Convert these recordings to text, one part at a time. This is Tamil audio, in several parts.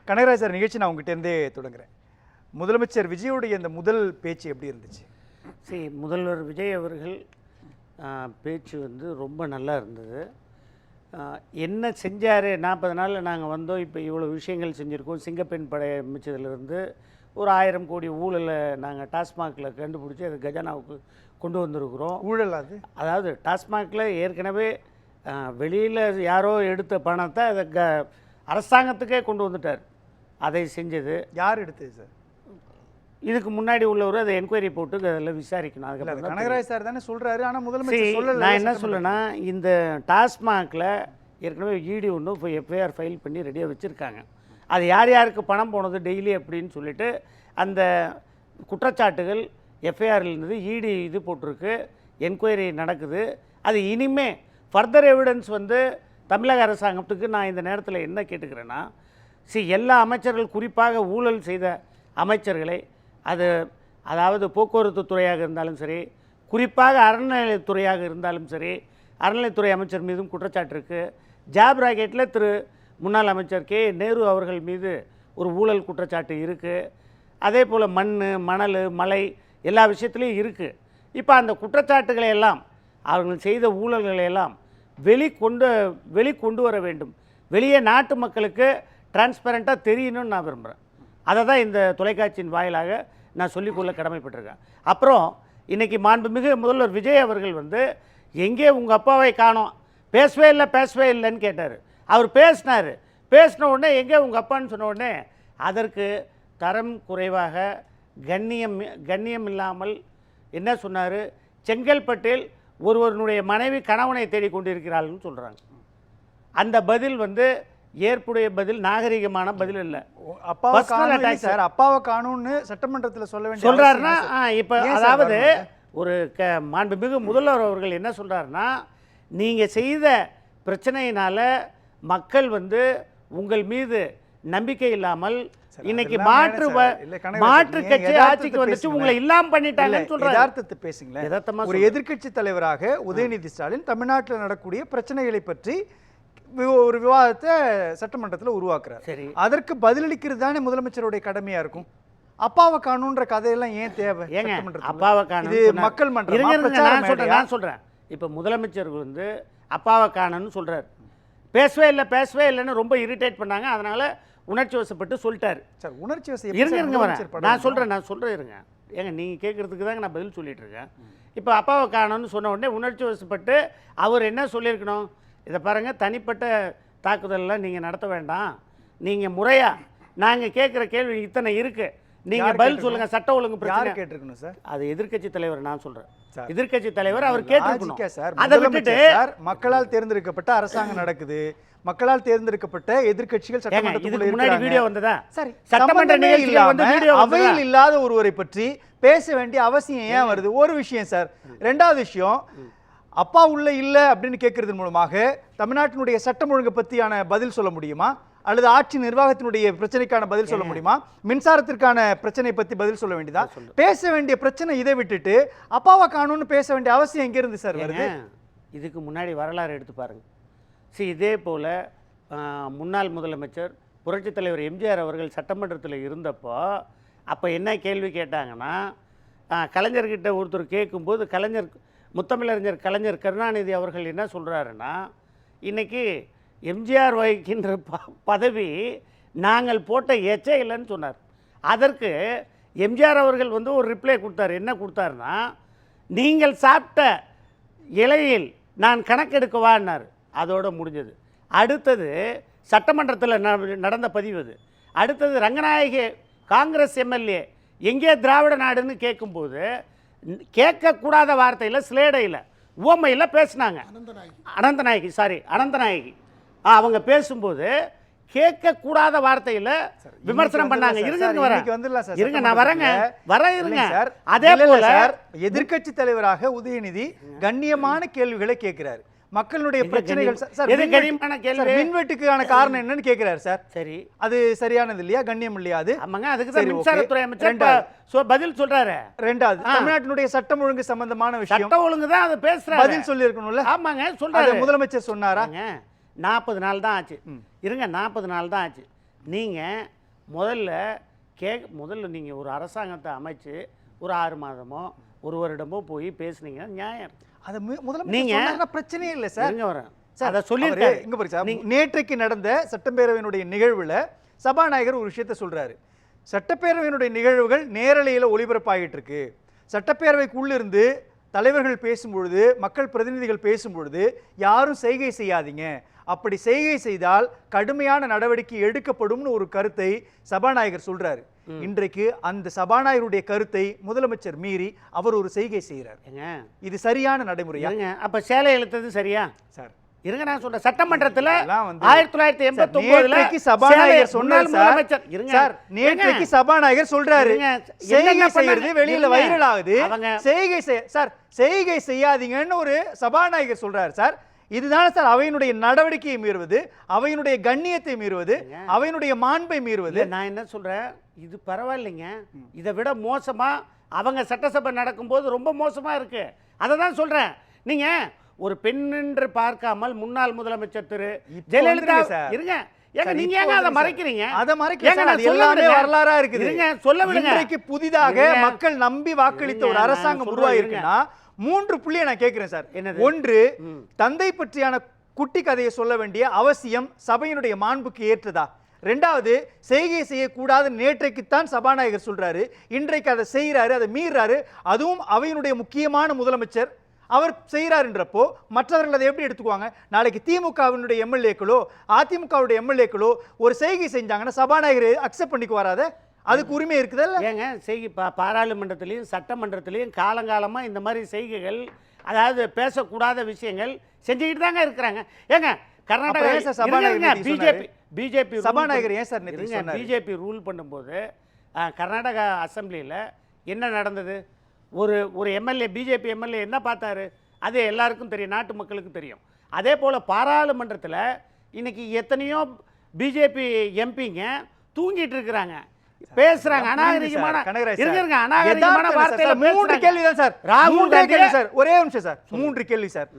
கனகராஜ் சார், நிகழ்ச்சி நான் உங்ககிட்டேருந்தே தொடங்குறேன். முதலமைச்சர் விஜயோடைய இந்த முதல் பேச்சு எப்படி இருந்துச்சு? சரி, முதல்வர் விஜய் அவர்கள் பேச்சு வந்து ரொம்ப நல்லா இருந்தது. என்ன செஞ்சார், 40 நாளில் நாங்கள் வந்தோம், இப்போ இவ்வளோ விஷயங்கள் செஞ்சுருக்கோம், சிங்கப்பெண் படை அமைச்சதுலேருந்து ஒரு 1000 கோடி ஊழலை நாங்கள் டாஸ்மாகில் கண்டுபிடிச்சி அது கஜானாவுக்கு கொண்டு வந்திருக்கிறோம். ஊழல் அதாவது டாஸ்மாகில் ஏற்கனவே வெளியில் யாரோ எடுத்த பணத்தை அதை அரசாங்கத்துக்கே கொண்டு வந்துட்டார். அதை செஞ்சது யார் எடுத்தது சார்? இதுக்கு முன்னாடி உள்ளவர் அதை என்கொயரி போட்டு அதில் விசாரிக்கணும். அதுக்கப்புறம் கனகராஜ் சார் தானே சொல்கிறாரு, ஆனால் முதலமைச்சர் சொல்லல. நான் என்ன சொல்லேன்னா, இந்த டாஸ்மாகில் ஏற்கனவே இடி ஒன்று இப்போ எஃப்ஐஆர் ஃபைல் பண்ணி ரெடியாக வச்சுருக்காங்க. அது யார் யாருக்கு பணம் போனது டெய்லி அப்படின்னு சொல்லிட்டு அந்த குற்றச்சாட்டுகள் எஃப்ஐஆரில் இருந்தது. இடி இது போட்டிருக்கு, என்கொயரி நடக்குது. அது இனிமே ஃபர்தர் எவிடன்ஸ் வந்து தமிழக அரசாங்கத்துக்கு நான் இந்த நேரத்தில் என்ன கேட்டுக்கிறேன்னா, எல்லா அமைச்சர்கள், குறிப்பாக ஊழல் செய்த அமைச்சர்களை, அதாவது போக்குவரத்து துறையாக இருந்தாலும் சரி, குறிப்பாக அறநிலையத்துறையாக இருந்தாலும் சரி, அறநிலையத்துறை அமைச்சர் மீதும் குற்றச்சாட்டு இருக்குது. ஜாப் ராக்கெட்டில் முன்னாள் அமைச்சர் கே நேரு அவர்கள் மீது ஒரு ஊழல் குற்றச்சாட்டு இருக்குது. அதே போல் மண், மணல், மலை எல்லா விஷயத்துலையும் இருக்குது. இப்போ அந்த குற்றச்சாட்டுகளை எல்லாம், அவர்கள் செய்த ஊழல்களை எல்லாம் வெளிக்கொண்டு வர வேண்டும். வெளியே நாட்டு மக்களுக்கு டிரான்ஸ்பரண்ட்டாக தெரியணும்னு நான் விரும்புகிறேன். அதை தான் இந்த தொலைக்காட்சியின் வாயிலாக நான் சொல்லிக்கொள்ள கடமைப்பட்டிருக்கேன். அப்புறம் இன்றைக்கி மாண்புமிகு முதல்வர் விஜய் அவர்கள் வந்து எங்கே உங்கள் அப்பாவை காணோம், பேசவே இல்லைன்னு கேட்டார். அவர் பேசின உடனே எங்கே உங்கள் அப்பான்னு சொன்ன உடனே அதற்கு தரம் குறைவாக, கண்ணியம் இல்லாமல் என்ன சொன்னார், செங்கல்பட்டில் ஒருவருடைய மனைவி கணவனை தேடிக்கொண்டிருக்கிறாள்னு சொல்கிறாங்க. அந்த பதில் வந்து ஏற்புடைய பதில், நாகரிகமான பதில் இல்லை. அப்பாவை காணும்னு சட்டமன்றத்தில் சொல்றாருன்னா, இப்போ அதாவது ஒரு மாண்புமிகு முதல்வர் அவர்கள் என்ன சொல்றாருன்னா, நீங்கள் செய்த பிரச்சனையினால மக்கள் வந்து உங்கள் மீது நம்பிக்கை இல்லாமல் இன்னைக்கு மாற்று கட்சி ஆட்சிக்கு வந்துச்சு, உங்களை இல்லாம பண்ணிட்டாங்கன்னு சொல்றாரு. பேசுங்களேன். ஒரு எதிர்க்கட்சி தலைவராக உதயநிதி ஸ்டாலின் தமிழ்நாட்டில் நடக்கக்கூடிய பிரச்சனைகளை பற்றி ஒரு விவாதத்தை சட்டமன்றத்தில் உருவாக்குறாரு. சரி, அதற்கு பதிலளிக்கிறது தானே முதலமைச்சருடைய கடமையா இருக்கும். அப்பாவை காணுன்ற கதையெல்லாம் ஏன் தேவை? அப்பாவை காணும் இது மக்கள் மன்றம். நான் சொல்றேன், இப்ப முதலமைச்சர் வந்து அப்பாவை காணுன்னு சொல்றாரு. பேசவே இல்லைன்னு ரொம்ப இரிட்டேட் பண்ணாங்க. அதனால உணர்ச்சி வசப்பட்டு சொல்லிட்டாரு. சார், உணர்ச்சி வசம் இருங்க, நான் சொல்றேன் இருங்க. ஏங்க, நீங்க கேட்கறதுக்கு தாங்க நான் பதில் சொல்லிட்டு இருக்கேன். இப்போ அப்பாவை காணும்னு சொன்ன உடனே உணர்ச்சி வசப்பட்டு அவர் என்ன சொல்லியிருக்கணும், இதை பாருங்கள், தனிப்பட்ட தாக்குதல்லாம் நீங்கள் நடத்த வேண்டாம், நீங்கள் முறையாக நாங்கள் கேட்குற கேள்வி இத்தனை இருக்குது, நீங்கள் பதில் சொல்லுங்கள், சட்ட ஒழுங்கு பிரச்சனை கேட்டிருக்கணும் சார். அது எதிர்க்கட்சி தலைவர் நான் சொல்கிறேன், எதிர்க்கட்சி தலைவர் அவர் கேட்டிருக்கணும். சார், அதை விட்டுட்டு மக்களால் தேர்ந்தெடுக்கப்பட்ட அரசாங்கம் நடக்குது, மக்களால் தேர்ந்தெடுக்கப்பட்ட எதிர்க்கட்சிகள் சட்டமன்றத்துக்குள்ள முன்னாடி வீடியோ வந்ததா? சரி, சட்டமன்ற நிகழ்ச்சியில வந்து வீடியோ அவையில் இல்லாத ஒருவரை பற்றி பேச வேண்டிய அவசியம் ஏன் வருது? ஒரு விஷயம் சார். ரெண்டாவது விஷயம், அப்பா உள்ள இல்லை அப்படின்னு கேட்கறது மூலமாக தமிழ்நாட்டினுடைய சட்டம் ஒழுங்கு பற்றியான பதில் சொல்ல முடியுமா? அல்லது ஆட்சி நிர்வாகத்தினுடைய பிரச்சனைக்கான பதில் சொல்ல முடியுமா? மின்சாரத்திற்கான பிரச்சனை பற்றி பதில் சொல்ல வேண்டியதா? பேச வேண்டிய பிரச்சனை இதை விட்டுட்டு அப்பாவை காணும்னு பேச வேண்டிய அவசியம் எங்க இருந்து சார் வருது? இதுக்கு முன்னாடி வரலாறு எடுத்து பாருங்க. இதே போல முன்னாள் முதலமைச்சர் புரட்சித் தலைவர் எம்ஜிஆர் அவர்கள் சட்டமன்றத்தில் இருந்தப்போ அப்போ என்ன கேள்வி கேட்டாங்கன்னா, கலைஞர்கிட்ட ஒருத்தர் கேட்கும்போது முத்தமிழறிஞர் கலைஞர் கருணாநிதி அவர்கள் என்ன சொல்கிறாருன்னா, இன்றைக்கி எம்ஜிஆர் வகிக்கின்ற பதவி நாங்கள் போட்ட எச்சை இல்லைன்னு சொன்னார். அதற்கு எம்ஜிஆர் அவர்கள் வந்து ஒரு ரிப்ளை கொடுத்தார். என்ன கொடுத்தாருன்னா, நீங்கள் சாப்பிட்ட இலையில் நான் கணக்கெடுக்கவான்னார். அதோடு முடிஞ்சது. அடுத்தது சட்டமன்றத்தில் நடந்த பதிவு அது. அடுத்தது ரங்கநாயகி காங்கிரஸ் எம்எல்ஏ எங்கே திராவிட நாடுன்னு கேட்கும்போது கேட்கக்கூடாத வார்த்தையில் ஸ்லேடையில் உவமையில் பேசினாங்க. அனந்தநாயகி அவங்க பேசும்போது கேட்கக்கூடாத வார்த்தையில் விமர்சனம் பண்ணாங்க. இருங்க நான் வரேங்க. அதே போல எதிர்க்கட்சி தலைவராக உதயநிதி கண்ணியமான கேள்விகளை கேட்கிறார். மக்களுடைய பிரச்சனைகள் மின்வெட்டுக்கான காரணம் என்னன்னு கேட்கிறாரு சார். சரி, அது சரியானது இல்லையா? கண்ணியம் இல்லையா? அது ஆமாங்க, அதுக்கு மின்சாரத்துறை அமைச்சர் பதில் சொல்றாரு. ரெண்டாவது, தமிழ்நாட்டினுடைய சட்டம் ஒழுங்கு சம்பந்தமான விஷயம், சட்டம் ஒழுங்கு தான் அதை பேசுறாரு, பதில் சொல்லி இருக்கணும்ல. ஆமாங்க, சொல்றாரு. முதலமைச்சர் சொன்னாரா? 40 நாள் தான் ஆச்சு. இருங்க, 40 நாள் தான் ஆச்சு. நீங்கள் முதல்ல நீங்கள் ஒரு அரசாங்கத்தை அமைச்சு ஒரு 6 மாதமோ 1 வருடமோ போய் பேசுனீங்கன்னா நியாயம். அது முதல்ல பிரச்சனையே இல்லை சார். இங்க வரேன் சார், அதை சொல்லியிருக்காரு. இங்க பாருங்க சார், நேற்றைக்கு நடந்த சட்டப்பேரவையினுடைய நிகழ்வுல சபாநாயகர் ஒரு விஷயத்த சொல்றாரு. சட்டப்பேரவையினுடைய நிகழ்வுகள் நேரலையில் ஒளிபரப்பாகிட்டு இருக்கு. சட்டப்பேரவைக்குள்ளிருந்து தலைவர்கள் பேசும்பொழுது, மக்கள் பிரதிநிதிகள் பேசும்பொழுது யாரும் செய்கை செய்யாதீங்க, அப்படி செய்கை செய்தால் கடுமையான நடவடிக்கை எடுக்கப்படும்னு ஒரு கருத்தை சபாநாயகர் சொல்றாரு. இன்றைக்கு அந்த சபாநாயகருடைய கருத்தை முதலமைச்சர் மீறி அவர் ஒரு செய்கை செய்கிறார். இது சரியான நடைமுறையா? அப்ப சேலை இழுத்தது சரியா சார்? இருங்க, நான் சொல்றேன். சட்டமன்றத்துல 1989 சபாநாயகர் சொன்னார் சார். நேற்றைக்கு சபாநாயகர் சொல்றாரு செய்கை செய்யறது வெளியில வைரல் ஆகுது, செய்கை செய்யாதீங்கன்னு ஒரு சபாநாயகர் சொல்றாரு சார். இதுதானே சார் அவையினுடைய நடவடிக்கையை மீறுவது, அவையினுடைய கண்ணியத்தை மீறுவது, அவையினுடைய மாண்பை மீறுவது. நான் என்ன சொல்றேன், இது பரவாயில்லைங்க, இதை விட மோசமா அவங்க சட்டசபை நடக்கும்போது ரொம்ப மோசமா இருக்கு. அதை தான் சொல்றேன். நீங்க ஒரு பெண் என்று பார்க்காமல் முன்னாள் முதலமைச்சர் திரு ஜெயலலிதா இருங்க, நீங்க ஏங்க அதை மறைக்கிறீங்க? அதை மறைக்கிறீங்க, அது எல்லாமே வரலாறா இருக்குது. இருங்க, சொல்ல விடுங்க. இன்றைக்கு புதிதாக மக்கள் நம்பி வாக்களித்த ஒரு அரசாங்கம் உருவாகி இருக்குன்னா 3 புள்ளியை நான் கேட்கிறேன் சார். ஒன்று, தந்தை பற்றியான குட்டி கதையை சொல்ல வேண்டிய அவசியம் சபையினுடைய மாண்புக்கு ஏற்றதா? 2வது, செய்கை செய்யக்கூடாது நேற்றைக்குத்தான் சபாநாயகர் சொல்றாரு, இன்றைக்கு அதை செய்யறாரு, அதை மீறாரு, அதுவும் அவையினுடைய முக்கியமான முதலமைச்சர் அவர் செய்கிறாருன்றப்போ மற்றவர்கள் அதை எப்படி எடுத்துக்குவாங்க? நாளைக்கு திமுகவினுடைய எம்எல்ஏக்களோ அதிமுகவுடைய எம்எல்ஏக்களோ ஒரு செய்கை செஞ்சாங்கன்னா சபாநாயகர் அக்செப்ட் பண்ணிக்கு வராத? அதுக்கு உரிமை இருக்குதல்ல? ஏங்க, பாராளுமன்றத்திலையும் சட்டமன்றத்திலையும் காலங்காலமாக இந்த மாதிரி செய்கைகள், அதாவது பேசக்கூடாத விஷயங்கள் செஞ்சுக்கிட்டு தாங்க இருக்கிறாங்க. ஏங்க, கர்நாடகா பிஜேபி சபாநாயகர் ஏன் சார் பிஜேபி ரூல் பண்ணும்போது கர்நாடகா அசெம்பிளியில் என்ன நடந்தது? ஒரு எம்எல்ஏ, பிஜேபி எம்எல்ஏ என்ன பார்த்தாரு? அது எல்லாருக்கும் தெரியும், நாட்டு மக்களுக்கும் தெரியும். அதே போல் பாராளுமன்றத்தில் இன்னைக்கு எத்தனையோ பிஜேபி எம்பிங்க தூங்கிட்டு இருக்கிறாங்க, பேசுறாங்க அநாகரிகமான வார்த்தையில. 3 கேள்வி தான் சார். ராகுல் காந்தி சார், ஒரே நிமிஷம் சார், 3 கேள்வி சார்.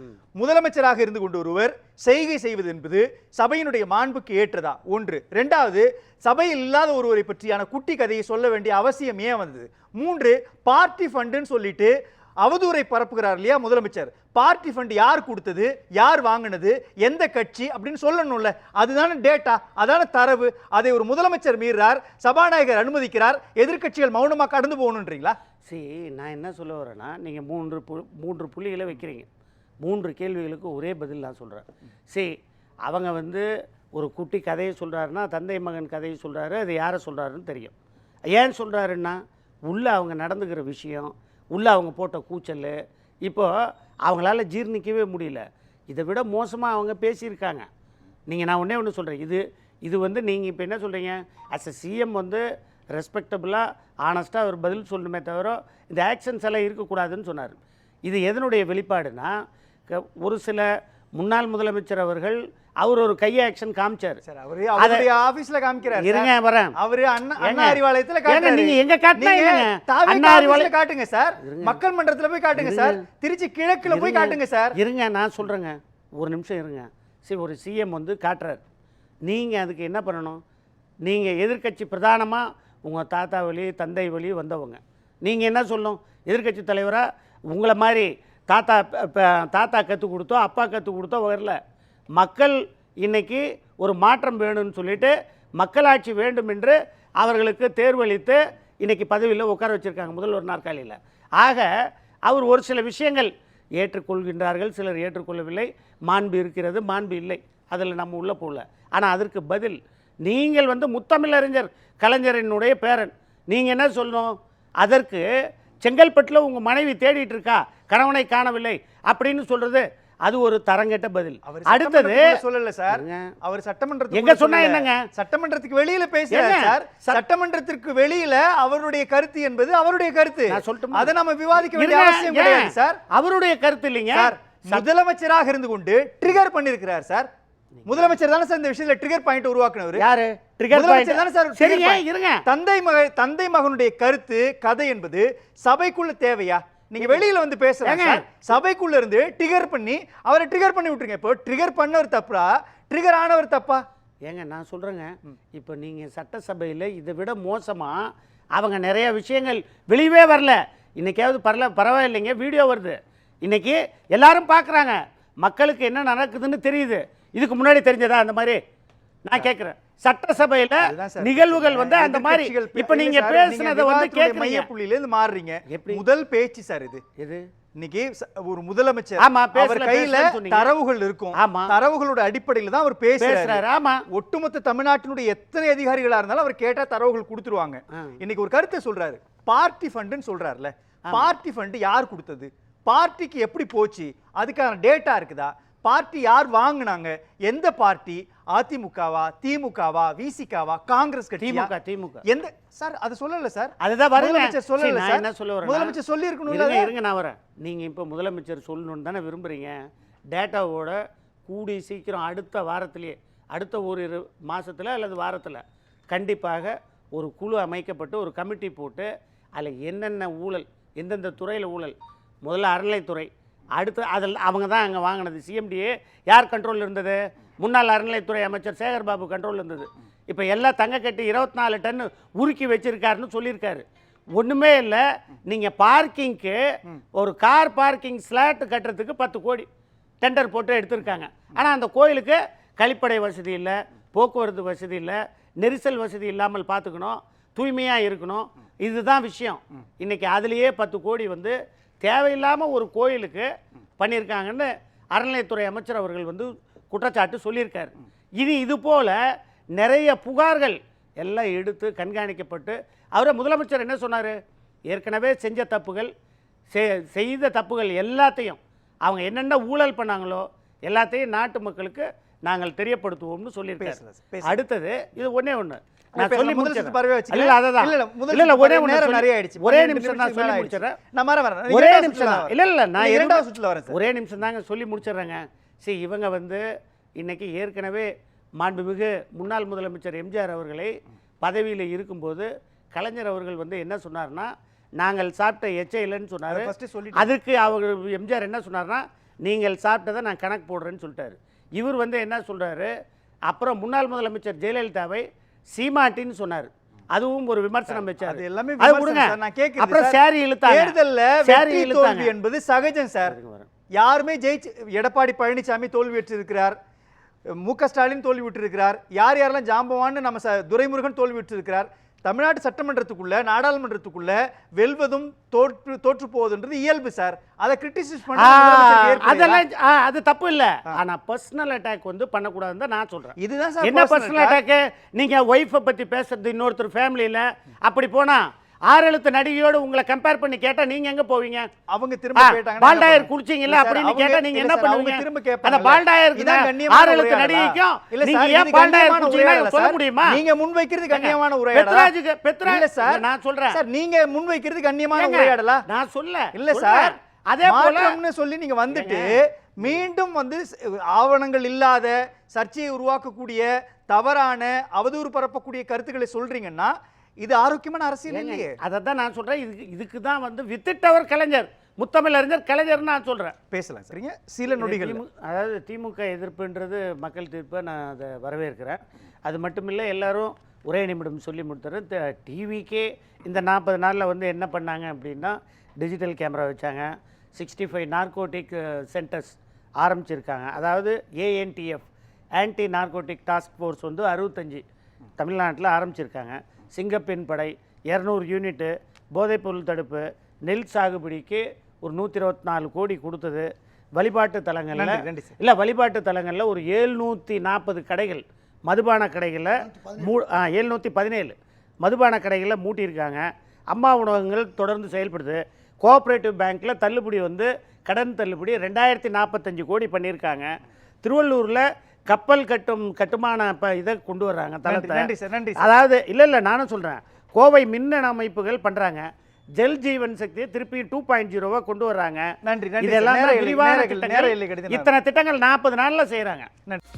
முதலமைச்சராக இருந்து கொண்டு ஒருவர் செய்கை செய்வது என்பது சபையினுடைய மாண்புக்கு ஏற்றதா? 1. 2வது, சபையில் இல்லாத ஒருவரை பற்றியான குட்டி கதையை சொல்ல வேண்டிய அவசியம் ஏன் வந்தது? 3, பார்ட்டி ஃபண்டுன்னு சொல்லிட்டு அவதூறை பரப்புகிறார் இல்லையா முதலமைச்சர்? பார்ட்டி ஃபண்ட் யார் கொடுத்தது, யார் வாங்கினது, எந்த கட்சி அப்படின்னு சொல்லணும்ல. அதுதானே டேட்டா, அதான தரவு. அதை ஒரு முதலமைச்சர் மீறார், சபாநாயகர் அனுமதிக்கிறார், எதிர்க்கட்சிகள் மௌனமாக கடந்து போகணுன்றீங்களா? நான் என்ன சொல்ல வரேன்னா, நீங்கள் 3 புள்ளிகளை வைக்கிறீங்க. 3 கேள்விகளுக்கு ஒரே பதில் நான் சொல்கிறேன். அவங்க ஒரு குட்டி கதையை சொல்கிறாருன்னா தந்தை மகன் கதையை சொல்கிறாரு, அது யாரை சொல்கிறாருன்னு தெரியும். ஏன் சொல்கிறாருன்னா, உள்ளே அவங்க நடந்துக்கிற விஷயம், உள்ளே அவங்க போட்ட கூச்சல், இப்போது அவங்களால ஜீர்ணிக்கவே முடியல. இதை விட மோசமாக அவங்க பேசியிருக்காங்க. நான் ஒன்று சொல்கிறேன், இது நீங்கள் இப்போ என்ன சொல்கிறீங்க, அஸ் எ சிஎம் ரெஸ்பெக்டபுளாக ஆனஸ்ட்டாக ஒரு பதில் சொல்லணுமே தவிர இந்த ஆக்ஷன்ஸ் எல்லாம் இருக்கக்கூடாதுன்னு சொன்னார். இது எதனுடைய வெளிப்பாடுனா, ஒரு சில முன்னாள் முதலமைச்சர் அவர்கள் அவர் ஒரு கை ஆக்ஷன் காமிச்சார். அவருடைய ஆபீஸ்ல காமிக்கிறார். இருங்க வரேன். அவரு அண்ணா அறிவாலயத்துல காட்டுறாரு. நீங்க எங்க காட்டுனீங்க? அண்ணா அறிவாலயத்துல காட்டுங்க சார். மக்கள் மன்றத்துல போய் காட்டுங்க சார். திருச்சி கிழக்குல போய் காட்டுங்க சார். இருங்க, நான் சொல்றேங்க, ஒரு நிமிஷம் இருங்க. சரி, ஒரு சிஎம் காட்டுறாரு. நீங்க அதுக்கு என்ன பண்ணணும்? நீங்க எதிர்க்கட்சி பிரதானமா உங்க தாத்தா வழி தந்தை வழி வந்தவங்க, நீங்க என்ன சொல்லணும்? எதிர்க்கட்சி தலைவரா உங்களை மாதிரி தாத்தா கற்றுக் கொடுத்தோ அப்பா கற்றுக் கொடுத்தோ வரல. மக்கள் இன்னைக்கு ஒரு மாற்றம் வேணும்னு சொல்லிட்டு மக்களாட்சி வேண்டும் என்று அவர்களுக்கு தேர்வளித்து இன்னைக்கு பதவியில் உட்கார வச்சிருக்காங்க, முதல்வர் நாற்காலியில். ஆக அவர் ஒரு சில விஷயங்கள் ஏற்றுக்கொள்கின்றார்கள், சிலர் ஏற்றுக்கொள்ளவில்லை. மாண்பு இருக்கிறது, மாண்பு இல்லை, அதில் நம்ம உள்ள போகல. ஆனால் அதற்கு பதில் நீங்கள் முத்தமிழறிஞர் கலைஞரினுடைய பேரன், நீங்கள் என்ன சொல்லணும்? அதற்கு செங்கல்பட்டில் உங்கள் மனைவி தேடிட்டு இருக்கா, கணவனை காணவில்லை அப்படின்னு சொல்றது அது ஒரு தரங்கெட்ட பதில். அடுத்தது சொல்லல சார், அவர் சட்டமன்றத்துக்கு எங்க சொன்னா என்னங்க, சட்டமன்றத்துக்கு வெளியில பேசுறாரு சார். சட்டமன்றத்திற்கு வெளியில அவருடைய கருத்து என்பது அவருடைய கருத்து, அதை நம்ம விவாதிக்க வேண்டிய அவசியம் கிடையாது சார். அவருடைய கருத்து இல்லைங்க சார். முதலமைச்சராக இருந்து கொண்டு ட்ரிகர் பண்ணிருக்கிறார் சார். முதலமைச்சர் தானே சார் இந்த விஷயத்துல ட்ரிகர் பாயிண்ட் உருவாக்குனவர். யாரு? முதலமைச்சர் தானே சார். சரிங்க, இருங்க. தந்தை மகனுடைய கருத்து கதை என்பது சபைக்குள்ள தேவையா? நீங்க வெளியில பேசுறாங்க, சபைக்குள்ள இருந்து ட்ரிகர் பண்ணி அவரை ட்ரிகர் பண்ணி விட்டுருங்க. இப்போ ட்ரிகர் பண்ணவர் தப்பா, ட்ரிகர் ஆனவர் தப்பா? ஏங்க நான் சொல்கிறேங்க, இப்போ நீங்கள் சட்டசபையில் இதை விட மோசமாக அவங்க நிறைய விஷயங்கள் வெளியவே வரல. இன்றைக்காவது பரவாயில்லைங்க, வீடியோ வருது, இன்றைக்கி எல்லாரும் பார்க்குறாங்க, மக்களுக்கு என்ன நடக்குதுன்னு தெரியுது. இதுக்கு முன்னாடி தெரிஞ்சதா அந்த மாதிரி? நான் கேட்குறேன், சட்டசபையில நிகழ்வுகள் வந்து அந்த மாதிரி இப்ப நீங்க பேசுனதை வந்து கேட்க மையப்புள்ளியில இருந்து மாறுறீங்க. முதல் பேச்சு சார் இது. இன்னைக்கு ஒரு முதலமைச்சர் அவர் கையில தரவுகள் இருக்கும், தரவுகளோட அடிப்படையில் தான் அவர் பேசுறாரு. ஒட்டுமொத்த தமிழ்நாட்டினுடைய எத்தனை அதிகாரிகளா இருந்தாலும் அவர் கேட்டா தரவுகள் கொடுத்துருவாங்க. இன்னைக்கு ஒரு கருத்தை சொல்றாரு, பார்ட்டி ஃபண்டுன்னு சொல்றாருல. பார்ட்டி ஃபண்டு யார் கொடுத்தது, பார்ட்டிக்கு எப்படி போச்சு, அதுக்கான டேட்டா இருக்குதா, பார்ட்டி யார் வாங்குனாங்க, எந்த பார்ட்டி, அதிமுகவா, திமுகவா, விசிகாவா, காங்கிரஸ் கட்சியா, திமுக எந்த சார் அது சொல்லல சார். அதுதான் வரல. சொல்லல சார். என்ன சொல்ல வரேன், முதலமைச்சர் சொல்லி இருக்கணும்ல. இருங்க நான் வரேன். நீங்க இப்ப முதலமைச்சர் சொல்லணும்னு தானே விரும்புறீங்க. டேட்டாவோட கூடி சீக்கிரம் அடுத்த வாரத்திலேயே, அடுத்த ஒரு மாசத்துல அல்லது வாரத்துல கண்டிப்பாக ஒரு குழு அமைக்கப்பட்டு ஒரு கமிட்டி போட்டு அதில் என்னென்ன ஊழல், எந்தெந்த துறையில் ஊழல், முதல்ல அறநிலைத்துறை, அடுத்து அதில் அவங்க தான் அங்கே வாங்கினது. சிஎம்டிஏ யார் கண்ட்ரோல் இருந்தது, முன்னாள் அறநிலைத்துறை அமைச்சர் சேகர் பாபு கண்ட்ரோல் இருந்தது. இப்போ எல்லாம் தங்க கட்டி 24 டன் உருக்கி வச்சிருக்காருன்னு சொல்லியிருக்காரு. ஒன்றுமே இல்லை, நீங்கள் பார்க்கிங்க்கு ஒரு கார் பார்க்கிங் ஸ்லாட் கட்டுறதுக்கு 10 கோடி டெண்டர் போட்டு எடுத்திருக்காங்க. ஆனால் அந்த கோயிலுக்கு கழிப்படை வசதி இல்லை, போக்குவரத்து வசதி இல்லை, நெரிசல் வசதி இல்லாமல் பார்த்துக்கணும், தூய்மையாக இருக்கணும். இதுதான் விஷயம். இன்றைக்கி அதுலேயே 10 கோடி வந்து தேவையில்லாமல் ஒரு கோயிலுக்கு பண்ணியிருக்காங்கன்னு அறநிலையத்துறை அமைச்சர் அவர்கள் வந்து குற்றச்சாட்டு சொல்லியிருக்காரு. இனி இது போல் நிறைய புகார்கள் எல்லாம் எடுத்து கண்காணிக்கப்பட்டு அவரை முதலமைச்சர் என்ன சொன்னார், ஏற்கனவே செஞ்ச தப்புகள், செய்த தப்புகள் எல்லாத்தையும் அவங்க என்னென்ன ஊழல் பண்ணாங்களோ எல்லாத்தையும் நாட்டு மக்களுக்கு நாங்கள் தெரியப்படுத்துவோம்னு சொல்லியிருக்காரு. அடுத்தது இது ஒன்றே ஒன்று நான் சொல்லி முடிச்சிடறேன். ஒரே நிமிஷம் நான் சொல்லி முடிச்சிடறேன். ஒரே நிமிஷம் தான். இல்லை நான் இரண்டாவது சுற்றுல வரேன். ஒரே நிமிஷம் தாங்க சொல்லி முடிச்சிடுறேங்க. சரி, இவங்க வந்து இன்னைக்கு ஏற்கனவே மாண்புமிகு முன்னாள் முதலமைச்சர் எம்ஜிஆர் அவர்களை பதவியில் இருக்கும்போது கலைஞர் அவர்கள் வந்து என்ன சொன்னார்னா, நாங்கள் சாப்பிட்ட எச்சை இல்லைன்னு சொன்னார். அதுக்கு அவர் எம்ஜிஆர் என்ன சொன்னார்னா, நீங்கள் சாப்பிட்டதை நான் கணக்கு போடுறேன்னு சொல்லிட்டாரு. இவர் வந்து என்ன சொல்கிறாரு, அப்புறம் முன்னாள் முதலமைச்சர் ஜெயலலிதாவை சீமாட்டின்னு சொன்னார். அதுவும் ஒரு விமர்சனம் வச்சார். அது கொடுங்க. அப்புறம் சாரி இழுத்தாங்க. தேர்தல்ல வெற்றி தோல்வி என்பது சகஜம் சார். யாருமே ஜெயிச்சு, எடப்பாடி பழனிசாமி தோல்வி பெற்றிருக்கிறார், மு.க. ஸ்டாலின் தோல்வி விட்டிருக்கிறார், யார் யாரெல்லாம் ஜாம்பவான்னு நம்ம துரைமுருகன் தோல்வி விட்டிருக்கிறார். தமிழ்நாட்டு சட்டமன்றத்துக்குள்ள, நாடாளுமன்றத்துக்குள்ள வெல்வதும் தோற்று போவதுன்றது இயல்பு சார். அதை கிரிட்டிசைஸ் பண்ண அதெல்லாம் அது தப்பு இல்ல. ஆனா பர்சனல் அட்டாக் வந்து பண்ணக்கூடாதுன்னு தான் நான் சொல்றேன். இதுதான் சார் என்ன பர்சனல் அட்டாக். நீங்க ஒய்ஃபை பத்தி பேசுறது இன்னொருத்தர் ஃபேமிலியில அப்படி போனா 6 எழுத்து நடிகையோடு உங்களை கம்பேர் பண்ணி கேட்டா நீங்க எங்க போவீங்க? அவங்க திரும்ப கேட்டாங்க, பால்டாயர் குடிச்சீங்கல அப்படின்னு கேட்டா நீங்க என்ன பண்ணுவீங்க? திரும்ப கேட்பாங்க. அந்த பால்டாயருக்கு 6 எழுத்து நடிகைக்கும் நீங்க ஏன் பால்டாயர் குடிச்சீங்கன்னு சொல்ல முடியுமா? நீங்க முன்வைக்கிறது கண்ணியமான உரையாடலா? பெத்ராஜ் சார் நான் சொல்றேன் சார், நீங்க முன்வைக்கிறது கண்ணியமான உரையாடலா? நான் சொல்ல இல்ல சார். அதே போலன்னு சொல்லி நீங்க வந்துட்டு மீண்டும் வந்து ஆவணங்கள் இல்லாத சர்ச்சையை உருவாக்கக்கூடிய தவறான அவதூறு பரப்பக்கூடிய கருத்துக்களை சொல்றீங்கன்னா இது ஆரோக்கியமான அரசியல் இல்லையே. அதை தான் நான் சொல்றேன். இதுக்கு தான் வந்து வித்திட்டவர் கலைஞர், முத்தமிழறிஞர் கலைஞர் நான் சொல்றேன். பேசலாம் சரிங்க. சில நொடிகள், அதாவது திமுக எதிர்ப்புன்றது மக்கள் தீர்ப்பை நான் அதை வரவேற்கிறேன். அது மட்டுமில்லை, எல்லாரும் ஒரே நிமிடம் சொல்லி முடித்துறேன். டிவிக்கே இந்த 40 நாளில் வந்து என்ன பண்ணாங்க அப்படின்னா, டிஜிட்டல் கேமரா வச்சாங்க, 65 நார்கோட்டிக் சென்டர்ஸ் ஆரம்பிச்சிருக்காங்க. அதாவது ANTF, anti narcotic task force வந்து 65 தமிழ்நாட்டில் ஆரம்பிச்சிருக்காங்க. சிங்கப்பெண் படை 200 யூனிட்டு, போதைப்பொருள் தடுப்பு, நெல் சாகுபடிக்கு ஒரு 124 கோடி கொடுத்தது. வழிபாட்டு தலங்களில் இல்லை, வழிபாட்டு தலங்களில் ஒரு 740 கடைகள், மதுபான கடைகளில் 717 மதுபான கடைகளில் மூட்டியிருக்காங்க. அம்மா உணவகங்கள் தொடர்ந்து செயல்படுது. கோஆப்ரேட்டிவ் பேங்க்கில் தள்ளுபடி வந்து கடன் தள்ளுபடி 2045 கோடி பண்ணியிருக்காங்க. திருவள்ளூரில் கப்பல் கட்டுமான இதை கொண்டு வர்றாங்க தளத்தை. அதாவது இல்லை நானும் சொல்கிறேன், கோவை மின்னணு அமைப்புகள் பண்ணுறாங்க. ஜல் ஜீவன் சக்தியை திருப்பி 2.0 கொண்டு வர்றாங்க. இதெல்லாம் விரிவான திட்டங்கள். இத்தனை திட்டங்கள் 40 நாளில் செய்கிறாங்க. நன்றி.